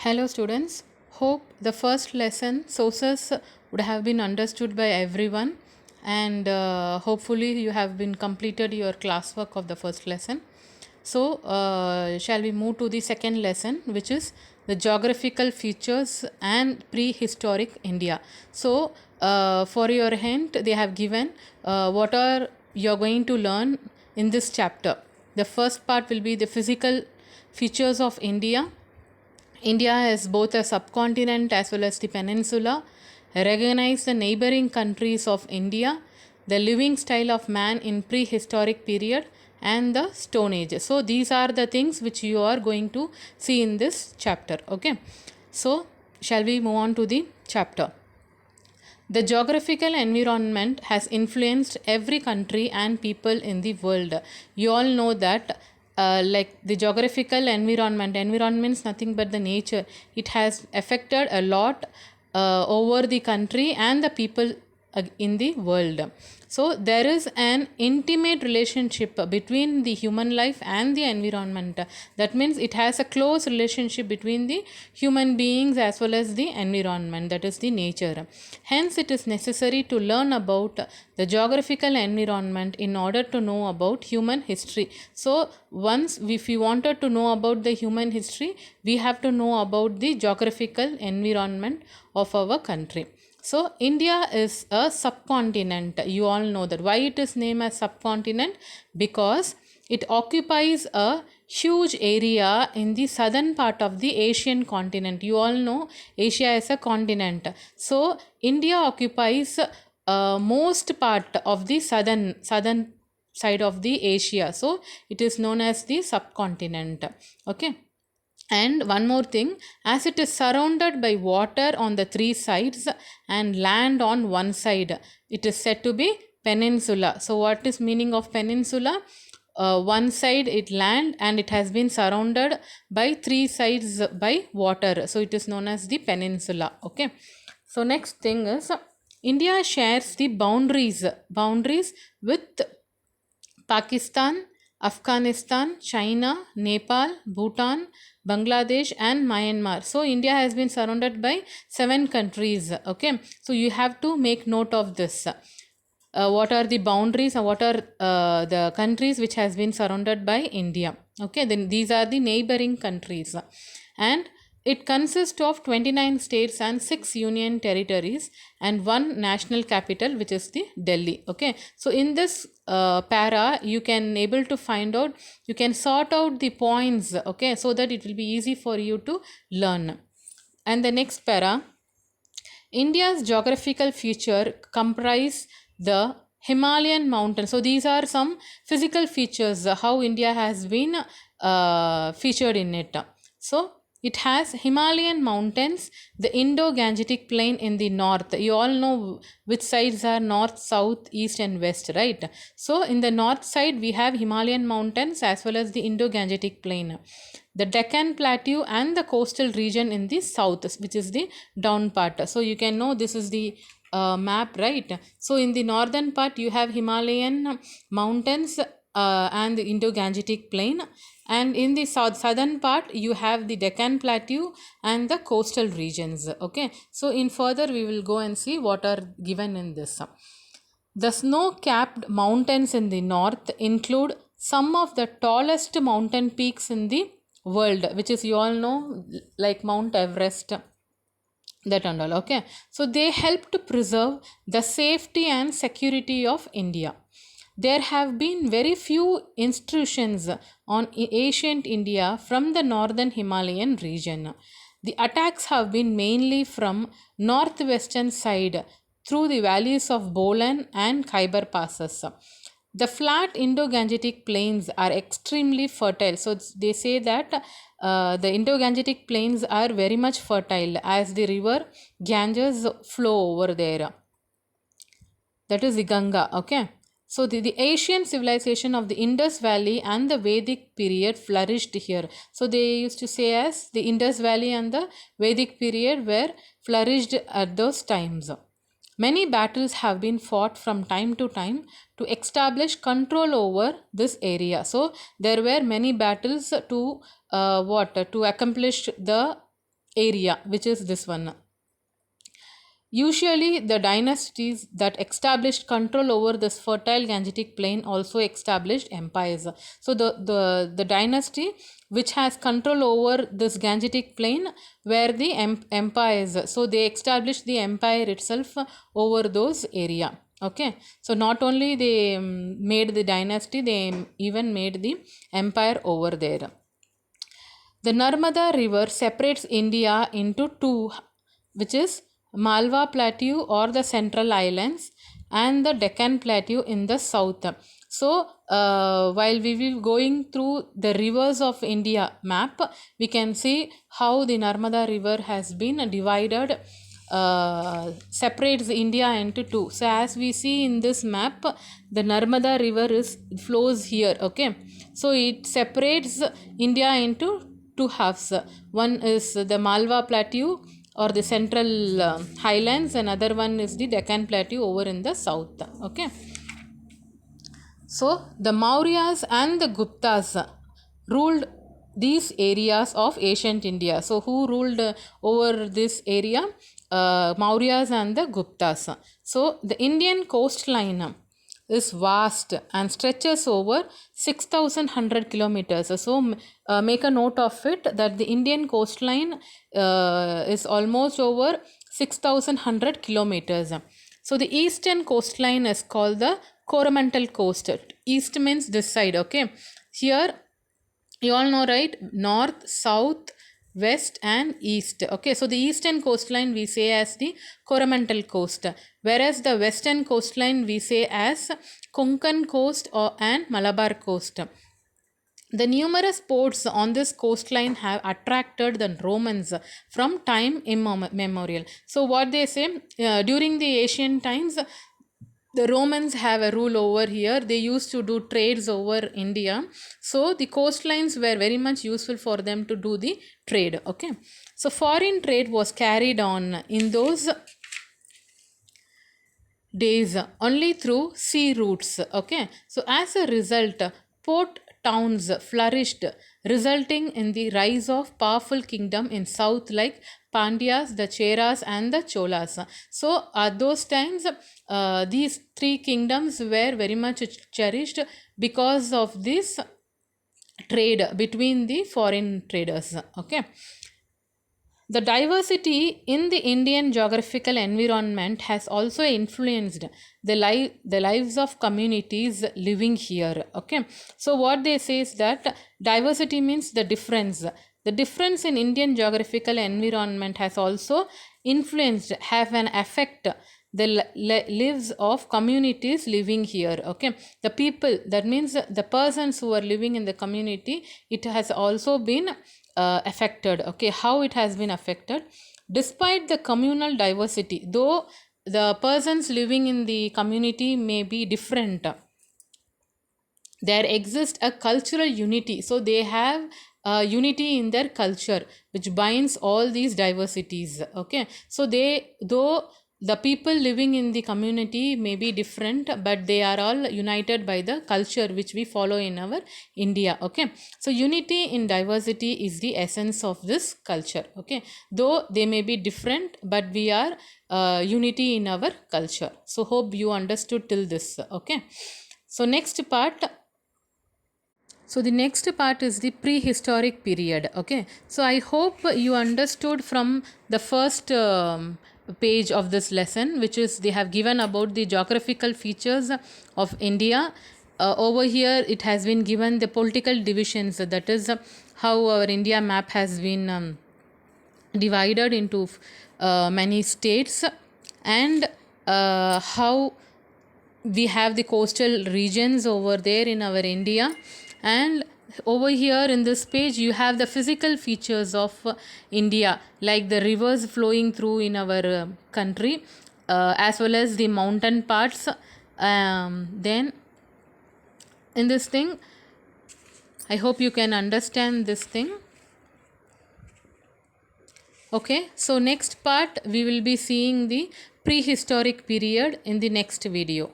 Hello students, hope the first lesson sources would have been understood by everyone and hopefully you have been completed your classwork of the first lesson. So shall we move to the second lesson, which is the geographical features and prehistoric India. So for your hint they have given what are you are going to learn in this chapter. The first part will be the physical features of India. India is both a subcontinent as well as the peninsula. Recognize the neighboring countries of India, the living style of man in prehistoric period and the Stone Age. So these are the things which you are going to see in this chapter. Okay. So shall we move on to the chapter? The geographical environment has influenced every country and people in the world. You all know that like the geographical environment means nothing but the nature. It has affected a lot over the country and the people in the world. So there is an intimate relationship between the human life and the environment. That means it has a close relationship between the human beings as well as the environment, that is the nature. Hence it is necessary to learn about the geographical environment in order to know about human history. So once if we wanted to know about the human history, we have to know about the geographical environment of our country. So India is a subcontinent. You all know that. Why it is named as subcontinent? Because it occupies a huge area in the southern part of the Asian continent. You all know Asia is a continent. So India occupies most part of the southern side of the Asia. So it is known as the subcontinent. Okay. And one more thing, as it is surrounded by water on the three sides and land on one side, it is said to be peninsula. So what is meaning of peninsula? One side it land and it has been surrounded by three sides by water. So it is known as the peninsula. Okay. So next thing is India shares the boundaries with Pakistan, Afghanistan, China, Nepal, Bhutan, Bangladesh and Myanmar. So India has been surrounded by 7 countries. Okay. So you have to make note of this. What are the boundaries and what are the countries which has been surrounded by India. Okay. Then these are the neighboring countries. And it consists of 29 states and 6 union territories and one national capital, which is the Delhi. Okay. So in this para, you can able to find out, you can sort out the points. Okay. So that it will be easy for you to learn. And the next para, India's geographical feature comprise the Himalayan mountains. So these are some physical features how India has been featured in it. So it has Himalayan mountains, the Indo-Gangetic plain in the north. You all know which sides are north, south, east and west, right? So in the north side we have Himalayan mountains as well as the Indo-Gangetic plain. The Deccan Plateau and the coastal region in the south, which is the down part. So you can know this is the map, right? So in the northern part you have Himalayan mountains and the Indo-Gangetic plain, and in the southern part you have the Deccan Plateau and the coastal regions. Okay. So in further we will go and see what are given in this. The snow-capped mountains in the north include some of the tallest mountain peaks in the world, which is you all know like Mount Everest, that and all. Okay. So they help to preserve the safety and security of India. There have been very few intrusions on ancient India from the northern Himalayan region. The attacks have been mainly from northwestern side through the valleys of Bolan and Khyber passes. The flat Indo-Gangetic plains are extremely fertile. So they say that the Indo-Gangetic plains are very much fertile as the river Ganges flow over there. That is the Ganga. Okay. So the Asian civilization of the Indus Valley and the Vedic period flourished here. So they used to say as the Indus Valley and the Vedic period were flourished at those times. Many battles have been fought from time to time to establish control over this area. So there were many battles to to accomplish the area, which is this one. Usually, the dynasties that established control over this fertile Gangetic plain also established empires. So, the dynasty which has control over this Gangetic plain were the empires. So, they established the empire itself over those area. Okay, so not only they made the dynasty, they even made the empire over there. The Narmada river separates India into two, which is Malwa Plateau or the Central Islands and the Deccan Plateau in the south. So, while we will going through the rivers of India map, we can see how the Narmada river has been divided, separates India into two. So, as we see in this map, the Narmada river flows here. Okay, so it separates India into two halves. One is the Malwa Plateau or the Central Highlands, another one is the Deccan Plateau over in the south. Okay, so the Mauryas and the Guptas ruled these areas of ancient India. So who ruled over this area? Mauryas and the Guptas. So the Indian coastline is vast and stretches over 6,100 kilometers. So make a note of it that the Indian coastline is almost over 6,100 kilometers. So the eastern coastline is called the Coromandel coast. East means this side. Okay, here you all know, right? North, south, west and east. Okay, so the eastern coastline we say as the Coromandel coast, whereas the western coastline we say as Konkan coast and Malabar coast. The numerous ports on this coastline have attracted the Romans from time immemorial. So what they say, during the ancient times, the Romans have a rule over here. They used to do trades over India. So the coastlines were very much useful for them to do the trade. Okay, so foreign trade was carried on in those days only through sea routes. Okay, so as a result, port towns flourished, resulting in the rise of powerful kingdom in south like Pandyas, the Cheras and the Cholas. So at those times, these three kingdoms were very much cherished because of this trade between the foreign traders. Okay, the diversity in the Indian geographical environment has also influenced the lives of communities living here. Okay, so what they say is that diversity means the difference. The difference in Indian geographical environment has also influenced, have an effect the lives of communities living here. Okay, the people, that means the persons who are living in the community, it has also been affected. Okay, how it has been affected? Despite the communal diversity, though the persons living in the community may be different, there exists a cultural unity. So they have unity in their culture which binds all these diversities. Okay, so though the people living in the community may be different, but they are all united by the culture which we follow in our India. Okay, so unity in diversity is the essence of this culture. Okay, though they may be different, but we are unity in our culture. So hope you understood till this. Okay, so next part. So the next part is the prehistoric period. Okay, so I hope you understood from the first page of this lesson, which is they have given about the geographical features of India. Over here it has been given the political divisions, that is how our India map has been divided into many states, and how we have the coastal regions over there in our India. And over here in this page you have the physical features of India, like the rivers flowing through in our country, as well as the mountain parts. Then in this thing, I hope you can understand this thing. Okay, so next part we will be seeing the prehistoric period in the next video.